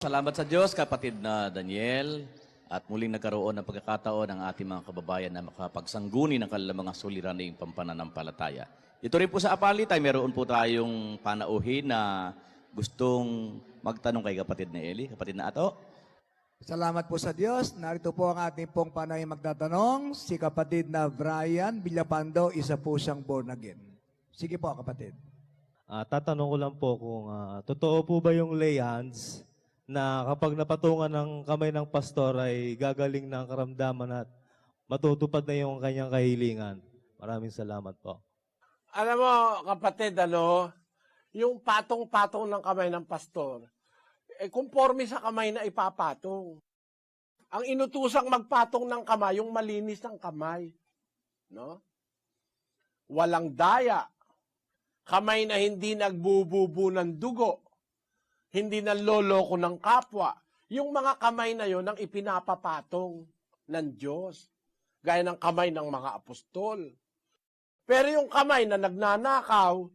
Salamat sa Diyos, kapatid na Daniel, at muling nagkaroon ng pagkakataon ng ating mga kababayan na makapagsangguni ng kanilang mga suliraning pampananampalataya. Ito rin po sa Apalitan, meron po tayong panauhin na gustong magtanong kay kapatid na Eli. Kapatid na Ato. Salamat po sa Diyos. Narito po ang ating pong panay magtatanong. Si kapatid na Brian Villapando, isa po siyang born again. Sige po, kapatid. Tatanong ko lang po kung totoo po ba yung lay hands na kapag napatungan ng kamay ng pastor ay gagaling ng karamdaman at matutupad na yung kanyang kahilingan. Maraming salamat po. Alam mo, kapatid, yung patong-patong ng kamay ng pastor, conforme sa kamay na ipapatong. Ang inutusang magpatong ng kamay, yung malinis ng kamay. No? Walang daya. Kamay na hindi nagbububu ng dugo. Hindi nanloloko ng kapwa. Yung mga kamay na yon ang ipinapapatong ng Diyos. Gaya ng kamay ng mga apostol. Pero yung kamay na nagnanakaw,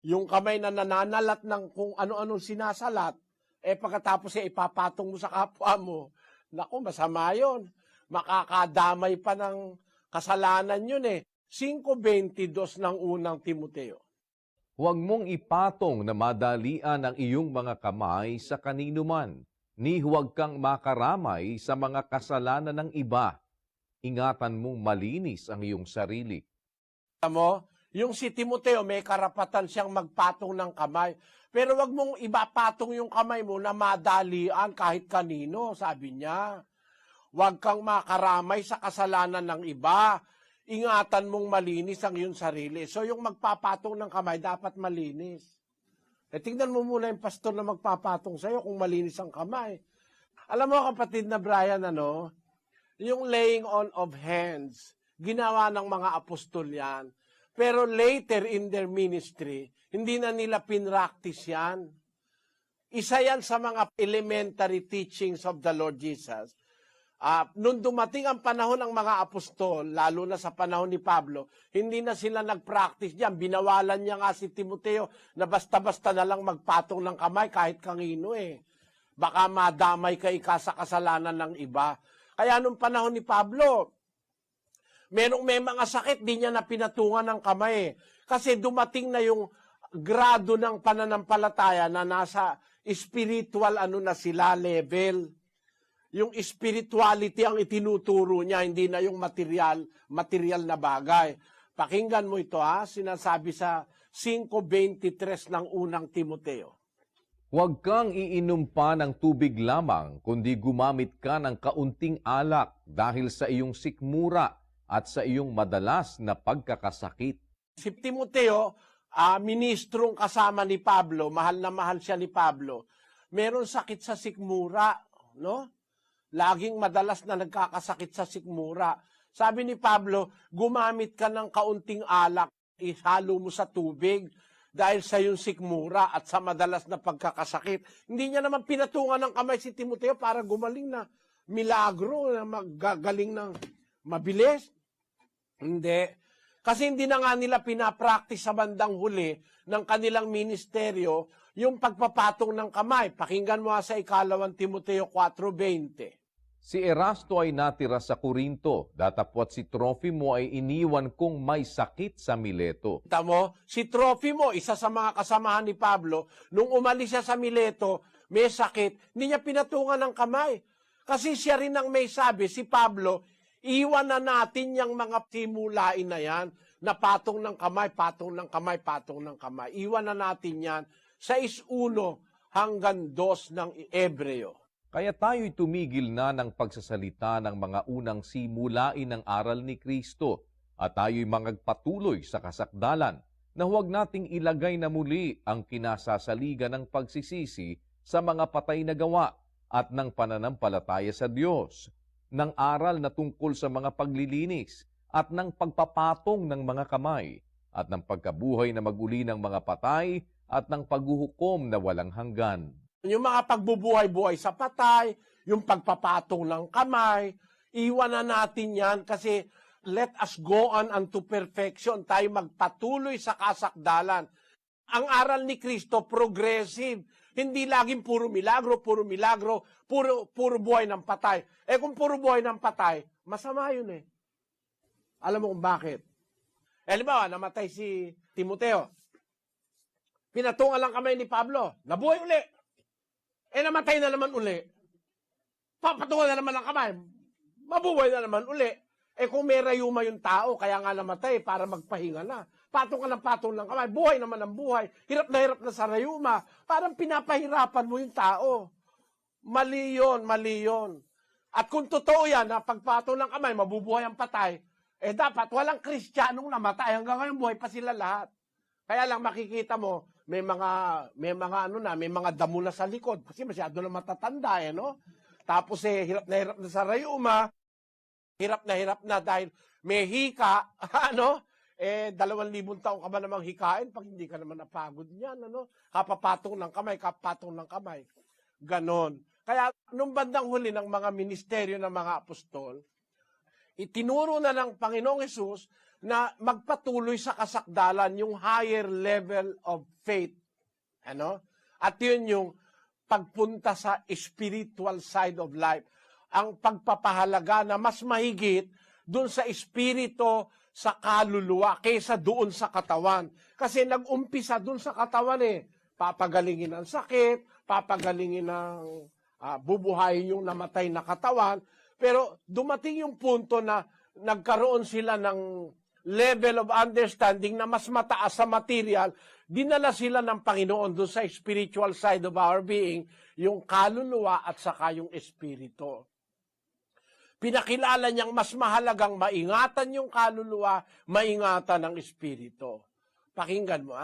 yung kamay na nananalat ng kung ano-anong sinasalat, pagkatapos ipapatong mo sa kapwa mo, naku, masama yun. Makakadamay pa ng kasalanan yun 5:22 ng unang Timoteo. Huwag mong ipatong na madalian ang iyong mga kamay sa kanino man, ni huwag kang makaramay sa mga kasalanan ng iba. Ingatan mong malinis ang iyong sarili. Alam mo, yung si Timoteo may karapatan siyang magpatong ng kamay, pero huwag mong ibapatong yung kamay mo na madalian kahit kanino, sabi niya. Huwag kang makaramay sa kasalanan ng iba. Ingatan mong malinis ang iyong sarili. So yung magpapatong ng kamay, dapat malinis. Tingnan mo muna yung pastor na magpapatong sa'yo kung malinis ang kamay. Alam mo, kapatid na Brian, yung laying on of hands, ginawa ng mga apostol yan. Pero later in their ministry, hindi na nila pinractice yan. Isa yan sa mga elementary teachings of the Lord Jesus. Nung dumating ang panahon ng mga apostol, lalo na sa panahon ni Pablo, hindi na sila nag-practice diyan. Binawalan niya nga si Timoteo na basta-basta na lang magpatong ng kamay kahit kanino Baka madamay ka sa kasalanan ng iba. Kaya nung panahon ni Pablo, may mga sakit, di niya na pinatungan ng kamay. Kasi dumating na yung grado ng pananampalataya na nasa spiritual na sila level. Yung spirituality ang itinuturo niya, hindi na yung material na bagay. Pakinggan mo ito sinasabi sa 5:23 ng unang Timoteo. Huwag kang iinom pa ng tubig lamang, kundi gumamit ka ng kaunting alak dahil sa iyong sikmura at sa iyong madalas na pagkakasakit. Si Timoteo, ministrong kasama ni Pablo, mahal na mahal siya ni Pablo, meron sakit sa sikmura, no? Laging madalas na nagkakasakit sa sikmura. Sabi ni Pablo, gumamit ka ng kaunting alak, ihalo mo sa tubig dahil sa yung sikmura at sa madalas na pagkakasakit. Hindi niya naman pinatungan ng kamay si Timoteo para gumaling na milagro, na magagaling ng mabilis. Hindi. Kasi hindi na nga nila pinapractice sa bandang huli ng kanilang ministeryo yung pagpapatong ng kamay. Pakinggan mo sa 2 Timoteo 4:20. Si Erasto ay natira sa Corinto, datapwat si Trofimo ay iniwan kong may sakit sa Mileto. Tamo, si Trofimo, isa sa mga kasamahan ni Pablo, nung umalis siya sa Mileto, may sakit, hindi niya pinatungan ng kamay. Kasi siya rin ang may sabi, si Pablo, iwan na natin yung mga simulain na yan, na patong ng kamay, patong ng kamay, patong ng kamay. Iwan na natin yan sa 1 hanggang 2 ng Hebreo. Kaya tayo'y tumigil na ng pagsasalita ng mga unang simulain ng aral ni Kristo at tayo'y magpatuloy sa kasakdalan na huwag nating ilagay na muli ang kinasasaligan ng pagsisisi sa mga patay na gawa at ng pananampalataya sa Diyos, ng aral na tungkol sa mga paglilinis at ng pagpapatong ng mga kamay at ng pagkabuhay na maguli ng mga patay at ng paghuhukom na walang hanggan. Yung mga pagbubuhay-buhay sa patay, yung pagpapatong ng kamay, iwan na natin yan kasi let us go on unto perfection. Tayo magpatuloy sa kasakdalan. Ang aral ni Kristo, progressive. Hindi laging puro milagro, puro buhay ng patay. Eh kung puro buhay ng patay, masama yun eh. Alam mo kung bakit? Eh, halimbawa, namatay si Timoteo. Pinatungan lang kamay ni Pablo. Nabuhay uli. Eh, namatay na naman uli. Papatungan na naman ang kamay. Mabubuhay na naman uli. Eh, kung may rayuma yung tao, kaya nga namatay para magpahinga na. Patong ka ng patong ng kamay. Buhay naman ang buhay. Hirap na sa rayuma. Parang pinapahirapan mo yung tao. Mali yun, mali yun. At kung totoo yan, na pagpatong ng kamay, mabubuhay ang patay, eh dapat walang Kristiyanong namatay. Hanggang ngayon, buhay pa sila lahat. Kaya lang makikita mo, may mga damo na sa likod. Kasi masyado na matatanda, no? Tapos hirap na sa rayuma. Hirap na dahil may hika, ano? 2,000 taon ka ba namang hikain pag hindi ka naman napagod niyan, ano? Kapapatong ng kamay. Ganon. Kaya nung bandang huli ng mga ministeryo ng mga apostol, itinuro na ng Panginoong Hesus na magpatuloy sa kasakdalan yung higher level of faith. Ano? At yun yung pagpunta sa spiritual side of life. Ang pagpapahalaga na mas mahigit dun sa espiritu, sa kaluluwa, kaysa doon sa katawan. Kasi nag-umpisa dun sa katawan eh. Papagalingin ang sakit, papagalingin ang bubuhayin yung namatay na katawan. Pero dumating yung punto na nagkaroon sila ng level of understanding na mas mataas sa material, dinala sila ng Panginoon doon sa spiritual side of our being, yung kaluluwa at saka yung espiritu. Pinakilala niyang mas mahalagang maingatan yung kaluluwa, maingatan ang espiritu. Pakinggan mo,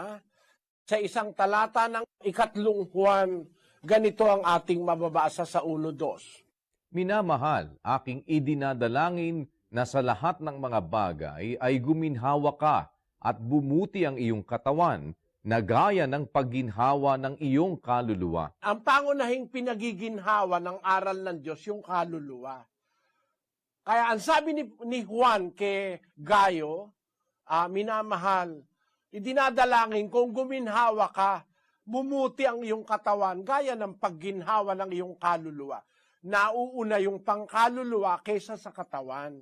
Sa isang talata ng 3 Juan, ganito ang ating mababasa sa 1:2. Minamahal, aking idinadalangin na sa lahat ng mga bagay ay guminhawa ka at bumuti ang iyong katawan na gaya ng pagginhawa ng iyong kaluluwa. Ang pangunahing pinagiginhawa ng aral ng Diyos, yung kaluluwa. Kaya ang sabi ni Juan kay Gayo, minamahal, idinadalangin kung guminhawa ka, bumuti ang iyong katawan gaya ng pagginhawa ng iyong kaluluwa. Nauuna yung pangkaluluwa kaysa sa katawan.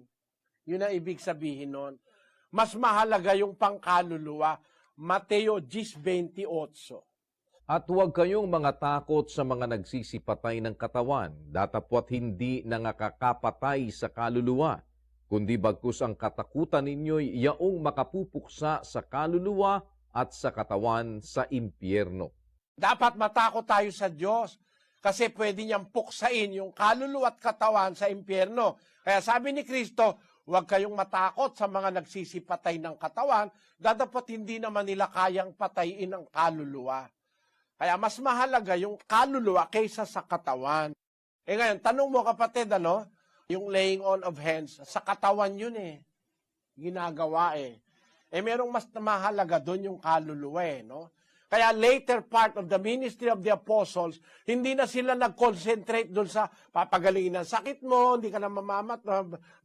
Yun ang ibig sabihin nun. Mas mahalaga yung pangkaluluwa. Mateo 10:28. At huwag kayong mga takot sa mga nagsisipatay ng katawan, datapwat hindi nangakakapatay sa kaluluwa, kundi bagkus ang katakutan ninyo'y yaong makapupuksa sa kaluluwa at sa katawan sa impyerno. Dapat matakot tayo sa Diyos kasi pwede niyang puksain yung kaluluwa at katawan sa impyerno. Kaya sabi ni Kristo, huwag kayong matakot sa mga nagsisipatay ng katawan, dapat hindi naman nila kayang patayin ang kaluluwa. Kaya mas mahalaga yung kaluluwa kaysa sa katawan. Ngayon, tanong mo kapatid, yung laying on of hands, sa katawan yun ginagawa merong mas mahalaga doon yung kaluluwa no? Kaya later part of the ministry of the apostles, hindi na sila nag-concentrate doon sa papagalingin ng sakit mo, hindi ka na mamamat,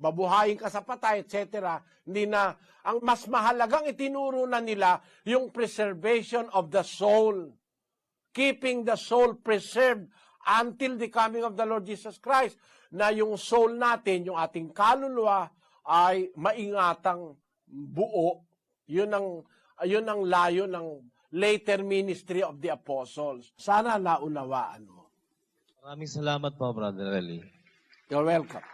babuhayin ka sa patay, etc. Hindi na. Ang mas mahalagang itinuro na nila yung preservation of the soul. Keeping the soul preserved until the coming of the Lord Jesus Christ. Na yung soul natin, yung ating kaluluwa, ay maingatang buo. Yun ang layo ng later ministry of the apostles. Sana naunawaan mo. Maraming salamat po, Brother Eli. You're welcome.